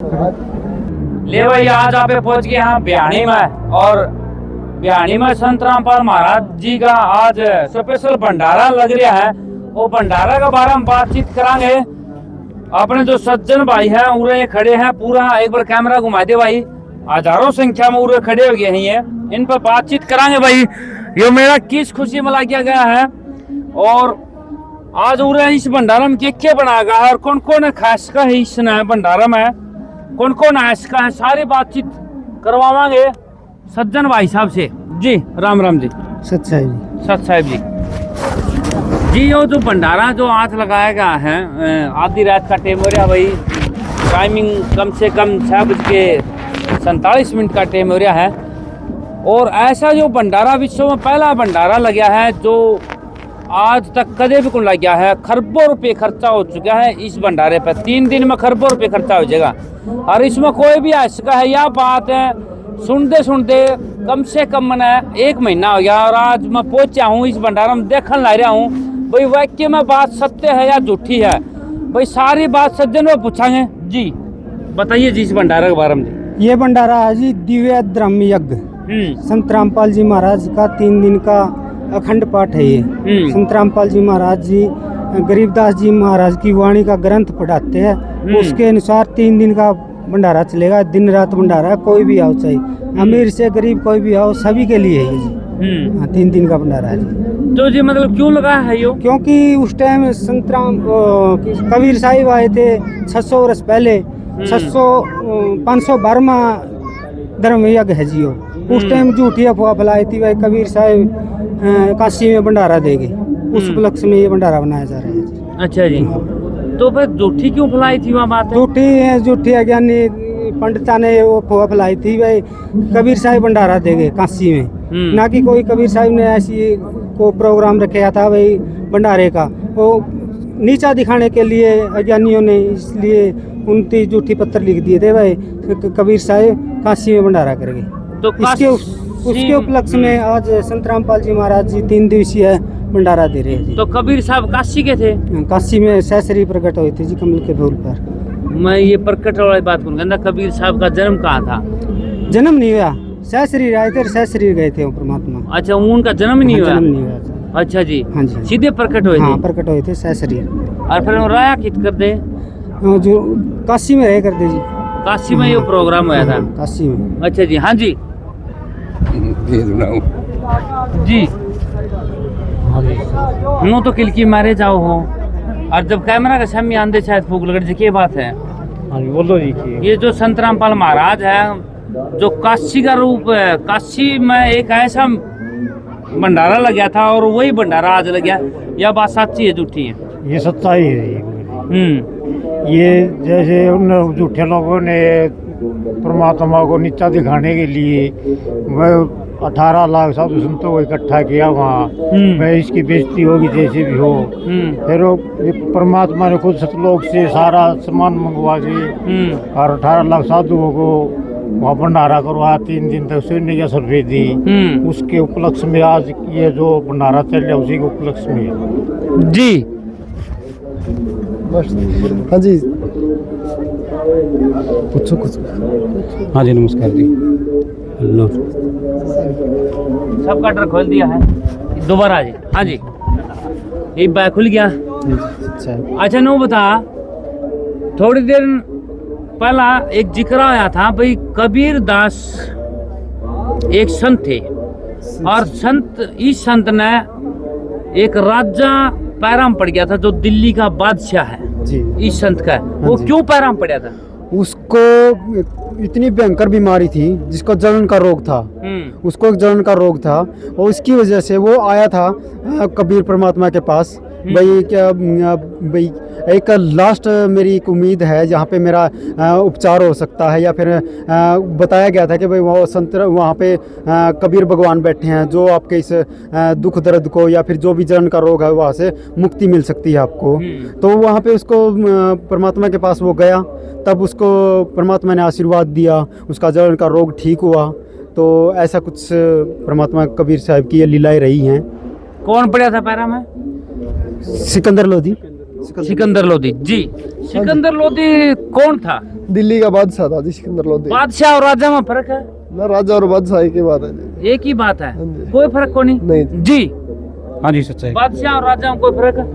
ले भाई आज आप पहुंच गए हैं बिहानी में। और बिहानी में संत रामपाल महाराज जी का आज स्पेशल भंडारा लग रहा है। वो भंडारा के बारे में बातचीत करांगे। अपने जो सज्जन भाई हैं उरे खड़े हैं, पूरा एक बार कैमरा घुमा दे भाई, हजारों संख्या में उरे खड़े हो गए हैं। ये इन पर बातचीत करांगे भाई। ये मेरा किस खुशी में किया गया है और आज उरे इस भंडारा में क्या बनाया गया है और कौन कौन खास का है इस भंडारा में, कौन कौन है इसका है, सारी बातचीत करवावांगे सज्जन भाई साहब से। जी राम राम जी। सत साहिब जी। जी यो जो भंडारा जो आज लगाया गया है, आधी रात का टाइम हो रहा भाई, टाइमिंग कम से कम 6:47 का टाइम हो रहा है। और ऐसा जो भंडारा विश्व में पहला भंडारा लगा है जो आज तक कदे भी कौन लग गया है। खरबों रुपये खर्चा हो चुका है इस भंडारे पर। 3 दिन में खरबों रुपये खर्चा हो जाएगा और इसमें कोई भी ऐसा है या बात है सुनते सुनते कम से कम मैंने 1 महीना हो गया और आज मैं पहुंचा हूँ इस भंडारा में, देखने ला रहा हूँ भाई वाक्य में बात सत्य है या झूठी है। भाई सारी बात सज्जन में पूछांगे। जी बताइए जी इस भंडारे के बारे में। ये भंडारा है जी दिव्य ब्रह्म यज्ञ संत रामपाल जी महाराज का 3 दिन का अखंड पाठ है। ये संत रामपाल जी महाराज जी गरीबदास जी महाराज की वाणी का ग्रंथ पढ़ाते हैं। उसके अनुसार 3 दिन का भंडारा चलेगा, दिन रात भंडारा। कोई भी आओ, चाहे अमीर से गरीब कोई भी आओ, सभी के लिए है जी। 3 दिन का भंडारा है जी। तो जी मतलब क्यों लगा है यो? क्योंकि उस टाइम संत राम कबीर साहिब आए थे 600 वर्ष पहले। 512वां धर्म यज्ञ है जी। उस टाइम झूठी अफवाह फैलाई थी भाई कबीर साहिब काशी में भंडारा देंगे। उस उपलक्ष्य में ये भंडारा बनाया जा रहा है जी। अच्छा जी। तो फिर झूठी क्यों फैलाई थी वहाँ बात? झूठी अज्ञानी पंडिता ने वो अफवाह फैलाई थी भाई कबीर साहिब भंडारा देंगे काशी में। ना कि कोई कबीर साहिब ने ऐसी को प्रोग्राम रखा था भाई भंडारे का। वो नीचा दिखाने के लिए अज्ञानियों ने इसलिए 29 झूठी पत्र लिख दिए थे भाई कबीर साहिब काशी में भंडारा करेंगे। तो उसके उपलक्ष्य में आज संत रामपाल जी महाराज जी 3 दिवसीय भंडारा दे रहे हैं जी। तो कबीर साहब काशी के थे? काशी में सहसरी प्रकट हुए थे जी कमल के फूल पर। मैं ये प्रकट वाली बात कहूँगा, कबीर साहब का जन्म कहाँ था? जन्म नहीं हुआ, सहसरी आए थे, सहसरी गए थे वो परमात्मा। अच्छा उनका जन्म नहीं हुआ? जन्म नहीं हुआ। अच्छा जी। हाँ जी। सीधे प्रकट हुए? हाँ प्रकट हुए थे सहसरी। और फिर राया कित कर दे? जो काशी में रह कर दे जी। काशी में ये प्रोग्राम हुआ था? काशी में। अच्छा जी। हाँ जी जी। नो तो किलकी मारे जाओ हो और जब कैमरा का सामने आंदे शायद फूक लगड़ जी की बात है। बोलो जी। ये जो संत रामपाल महाराज है जो काशी का रूप है, काशी में एक ऐसा भंडारा लग गया था और वही भंडारा आज लग गया, यह बात सच्ची है झूठी है? ये सच्चाई है। ये जैसे उन झूठे लोगों ने परमात्मा को नीचा दिखाने के लिए वह 18 लाख साधु संतों को इकट्ठा किया वहाँ। वह इसकी बेइज्जती होगी जैसे भी हो। फिर परमात्मा ने खुद सतलोक से सारा सामान मंगवा के और 18 लाख साधुओं को वहाँ भंडारा करवा 3 दिन तक सुनने की सर्वे दी। उसके उपलक्ष्य में आज ये जो भंडारा चल रहा है उसी के उपलक्ष्य में जी। हाँ जी पूछो कुछ। हाँ जी नमस्कार जी। हेलो सबका डर खोल दिया है दोबारा जी। हाँ जी एक बैग खुल गया। अच्छा नो बता, थोड़ी देर पहला एक जिक्र आया था भाई कबीर दास एक संत थे और इस संत ने एक राजा पैराम पड़ गया था जो दिल्ली का बादशाह है जी। इस संत का वो क्यों पैराम पड़ा था? उसको इतनी भयंकर बीमारी थी जिसको जलन का रोग था। उसको एक जलन का रोग था और उसकी वजह से वो आया था कबीर परमात्मा के पास। भाई क्या भाई एक लास्ट मेरी एक उम्मीद है जहाँ पे मेरा उपचार हो सकता है, या फिर बताया गया था कि भाई वो संत वहाँ पे कबीर भगवान बैठे हैं जो आपके इस दुख दर्द को या फिर जो भी जलन का रोग है वहाँ से मुक्ति मिल सकती है आपको। तो वहाँ पे उसको परमात्मा के पास वो गया, तब उसको परमात्मा ने आशीर्वाद दिया, उसका जलन का रोग ठीक हुआ। तो ऐसा कुछ परमात्मा कबीर साहब की ये लीलाएं रही हैं। कौन पड़ा था पैरा में? सिकंदर लोधी। सिकंदर लोधी जी। सिकंदर लोधी कौन था? दिल्ली का बादशाह था जी सिकंदर लोधी। बादशाह और राजा में फर्क है? ना राजा और बादशाह एक ही बात है जी। एक ही बात है, हाँ जी। कोई फर्क को नहीं नहीं। जी। हाँ जी सच्चाई बादशाह और राजा में कोई फर्क है?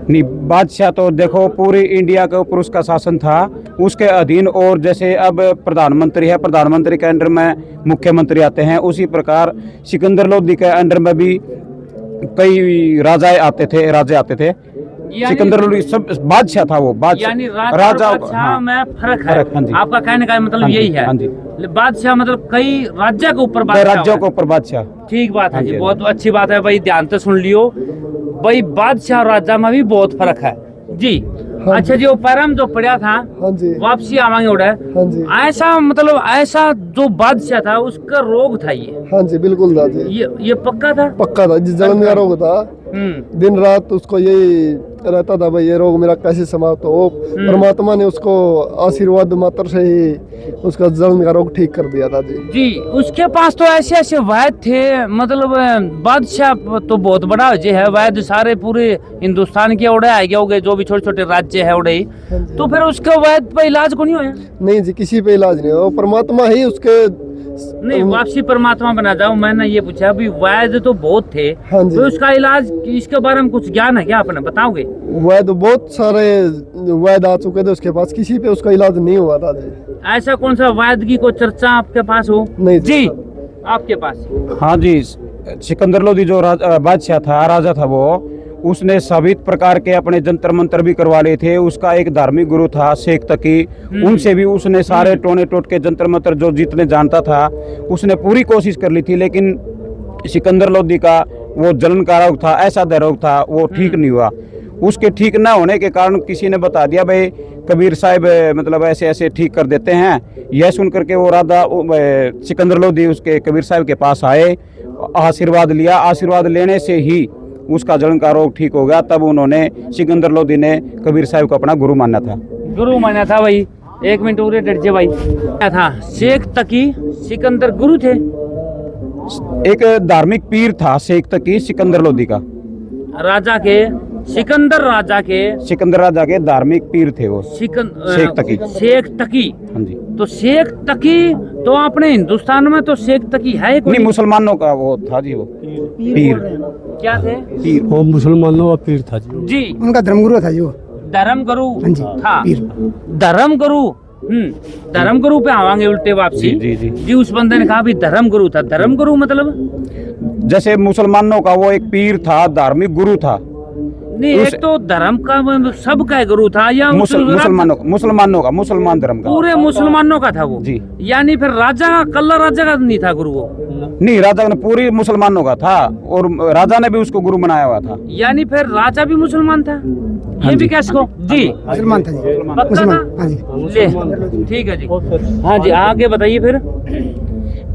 नहीं, बादशाह तो देखो पूरी इंडिया के ऊपर उसका शासन था, उसके अधीन। और जैसे अब प्रधानमंत्री है, प्रधानमंत्री के अंडर में मुख्यमंत्री आते हैं, उसी प्रकार सिकंदर लोधी के अंडर में भी कई राजाएं आते थे, राजे आते थे। सिकंदर लोधी सब बादशाह था, वो बादशाह यानी राजा राजा। और बादशाह हाँ, में फर्क है। फर्क, हाँ जी। आपका कहने का मतलब हाँ जी, यही है। हाँ जी। बादशाह मतलब कई राज्य के ऊपर कई बादशाह राज्यों हुआ के है। ऊपर बादशाह। ठीक बात है हाँ जी, जी, बहुत अच्छी बात है भाई, ध्यान से सुन लियो भाई, बादशाह और राजा में भी बहुत फर्क है जी। अच्छा जी, वो पैरम जो पड़ा था हाँ जी। वापसी आवांगे उड़ा, हाँ जी। ऐसा मतलब ऐसा जो बादशाह था उसका रोग था ये हाँ जी बिल्कुल था जी। ये पक्का था? पक्का था जी, जलन का रोग था। दिन रात उसको यही रहता था भाई, ये रोग मेरा कैसे समाप्त हो। परमात्मा ने उसको आशीर्वाद मात्र से ही उसका जलन का रोग ठीक कर दिया था जी। जी। उसके पास तो ऐसे ऐसे वैद्य थे, मतलब बादशाह तो बहुत बड़ा जो है, वैद्य सारे पूरे हिंदुस्तान के उड़े आ गए होंगे, जो भी छोटे छोटे राज्य है उड़े। हाँ जी। तो फिर उसके वैद्य पे इलाज को नहीं होया? नहीं जी, किसी पे इलाज नहीं हो, परमात्मा ही उसके। नहीं, वापसी परमात्मा बना जाओ। मैंने ये पूछा भी वैद्य तो बहुत थे, हाँ जी। तो उसका इलाज, इसके बारे में कुछ ज्ञान है क्या, आपने बताओगे? वैद्य बहुत सारे वैद्य आ चुके थे उसके पास, किसी पे उसका इलाज नहीं हुआ था जी। ऐसा कौन सा वैद्य की कोई चर्चा आपके पास हो? नहीं जी, आपके पास? हाँ जी, सिकंदर लोधी जो बादशाह था, राजा था, वो उसने सभी प्रकार के अपने जंतर मंत्र भी करवा लिए थे। उसका एक धार्मिक गुरु था शेख तकी, उनसे भी उसने सारे टोने टोट के जंतर मंत्र जो जितने जानता था उसने पूरी कोशिश कर ली थी। लेकिन सिकंदर लोधी का वो जलन का रोग था, ऐसा रोग था, वो ठीक नहीं हुआ। उसके ठीक ना होने के कारण किसी ने बता दिया भाई कबीर साहब मतलब ऐसे ऐसे ठीक कर देते हैं। यह सुन करके वो राजा सिकंदर लोधी उसके कबीर साहब के पास आए, आशीर्वाद लिया। आशीर्वाद लेने से ही उसका जलन का रोग ठीक हो गया। तब उन्होंने सिकंदर लोधी ने कबीर साहब को अपना गुरु माना था। गुरु माना था भाई। एक मिनट उरे डट जे भाई। क्या था? शेख तकी सिकंदर गुरु थे? एक धार्मिक पीर था शेख तकी सिकंदर लोधी का। राजा के सिकंदर राजा के धार्मिक पीर थे वो, शेख तकी। शेख तकी। हाँ जी। तो शेख तकी तो अपने हिंदुस्तान में तो शेख तकी है कोई? नहीं, मुसलमानों का वो था जी, वो पीर। क्या थे? पीर। वो मुसलमानों का पीर था जी। जी, उनका धर्मगुरु था जो। धर्मगुरु हाँ जी, था। पीर। धर्मगुरु। धर्मगुरु पे आवांगे उल्टे वापसी। जी, जी, जी। जी, उस बंदे ने कहा भी धर्मगुरु था। धर्मगुरु मतलब? जैसे मुसलमानों का वो एक पीर था, धार्मिक गुरु था। नहीं, एक तो धर्म का सबका गुरु था या मुसलमानों का मुसलमान धर्म का, पूरे मुसलमानों का था वो जी। यानी फिर राजा का, कल्ला राजा का नहीं था गुरु वो? नहीं, राजा ने पूरी मुसलमानों का था और राजा ने भी उसको गुरु बनाया हुआ था। यानी फिर राजा भी मुसलमान था? ये भी कैसे को? जी, मुसलमान था जी। पक्का मुसलमान, था? हाँ जी। ले, ठीक है जी। हाँ जी, आगे बताइए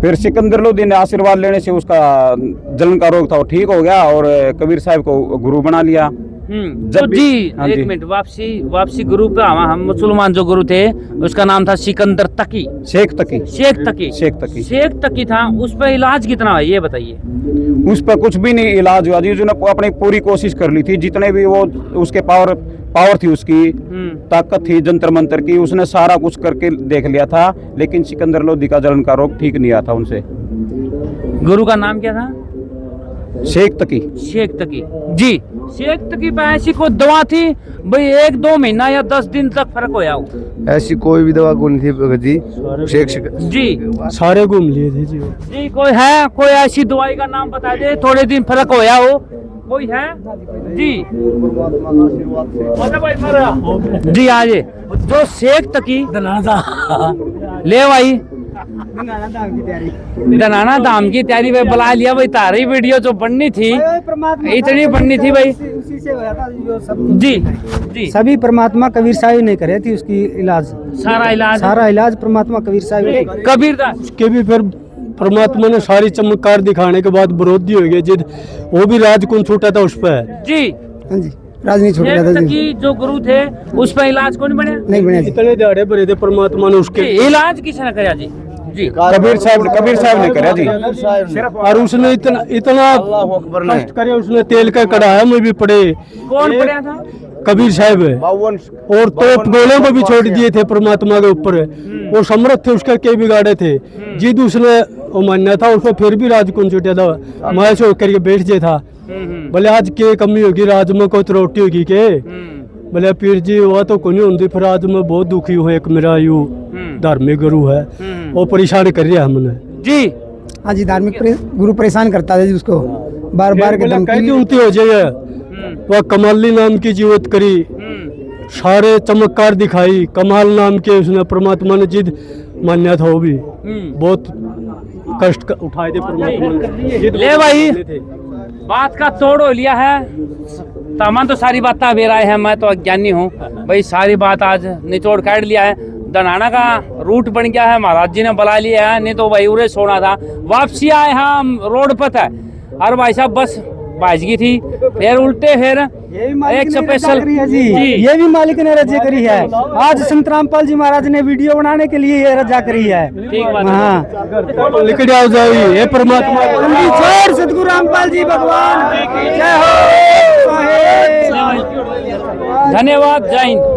फिर सिकंदर लोधी ने आशीर्वाद लेने से उसका जलन का रोग था वो ठीक हो गया और कबीर साहब को गुरु बना लिया। तो जब भी- जी, हाँ एक जी। मिनट, वापसी गुरु पे आवा। हम मुसलमान जो गुरु थे उसका नाम था सिकंदर तकी। शेख तकी। शेख तकी। शेख तकी। शेख तकी था। उस पे इलाज कितना है ये बताइए? उस पर कुछ भी नहीं इलाज हुआ जी। उसने अपनी पूरी कोशिश कर ली थी, जितने भी वो उसके पावर थी, उसकी ताकत थी जंतर मंतर की, उसने सारा कुछ करके देख लिया था। लेकिन सिकंदर लोधी का जलन का रोग ठीक नहीं आया था उनसे। गुरु का नाम क्या था? शेख तकी। शेख तकी जी। शेख तकी पे ऐसी कोई दवा थी भाई 1-2 महीना या 10 दिन तक फर्क होया हो? ऐसी कोई भी दवा कौन थी भगत जी। शेख जी सारे घूम लिए थे जी। जी, कोई है? कोई ऐसी दवाई का नाम बता दे, थोड़े दिन फर्क होया हो? कोई है जी? जी आजे। जो शेख तकी ले भाई, दनाना दाम की तैयारी भाई बुला लिया भाई। तारी वीडियो जो बननी थी इतनी बननी थी भाई। उसी से होया था जो सब। जी जी, सभी परमात्मा कबीर साहब ने करे थी उसकी इलाज। सारा इलाज सारा इलाज परमात्मा कबीर साहब ने। कबीरदास उसके भी फिर परमात्मा ने सारी चमत्कार दिखाने के बाद विरोधी हो गए जिद, वो भी राज कौन छूटा था उस पर। जी। हाँ जी, राज नहीं छोड़ शेख रहा था जी। तकी जो गुरु थे उस पर इलाज कौन बने? नहीं बने जी। इतने दाड़े भरे थे परमात्मा ने उसके। इलाज किसने कराया जी? जी, कबीर साहब ने करा जी। और उसने इतना कष्ट करे, उसने तेल का कढ़ाया में भी पड़े। कौन पढ़ा था? कबीर साहब है, और तोप गोले को भी छोड़ दिए थे परमात्मा के ऊपर। वो समर्थ थे, उसका के बिगाड़े थे। जिद उसने वो मान्या था, उसको फिर भी राज कौन छूटा था, मैं से होकर के बैठ जे था। बोले आज के कमी होगी, राज में कोई त्रुटि होगी के? बोले पीर जी वो तो कोई नहीं होती, फिर आज मैं बहुत दुखी हूँ। एक मेरा यू धार्मिक गुरु है, वो परेशान कर रहा है हमने जी। हाँ जी, धार्मिक गुरु परेशान करता है जी उसको, बार बार के धमकी उल्टी हो जाएगा। वह कमाली नाम की जीवत करी, सारे चमत्कार दिखाई, कमाल नाम के उसने परमात्मा ने जिद मान्या था। वो भी बहुत कष्ट उठाए थे परमात्मा ने। ले भाई, बात का तोड़ हो लिया है। तमाम तो सारी बातें बेर आए हैं, मैं तो अज्ञानी हूँ भाई। सारी बात आज निचोड़ काट लिया है। दनाना का रूट बन गया है, महाराज जी ने बुला लिया है, नहीं तो भाई उरे सोना था। वापसी आए हम रोड पर था, और भाई साहब बस बाजगी थी, फिर उल्टे फिर एक स्पेशल जी, ये भी मालिक ने रजा करी है। आज संत रामपाल जी महाराज ने वीडियो बनाने के लिए ये रजा करी है। हाँ, लिख जाओ ये परमात्मा। जय सतगुरु रामपाल जी भगवान, जय हो। धन्यवाद, जय हिंद।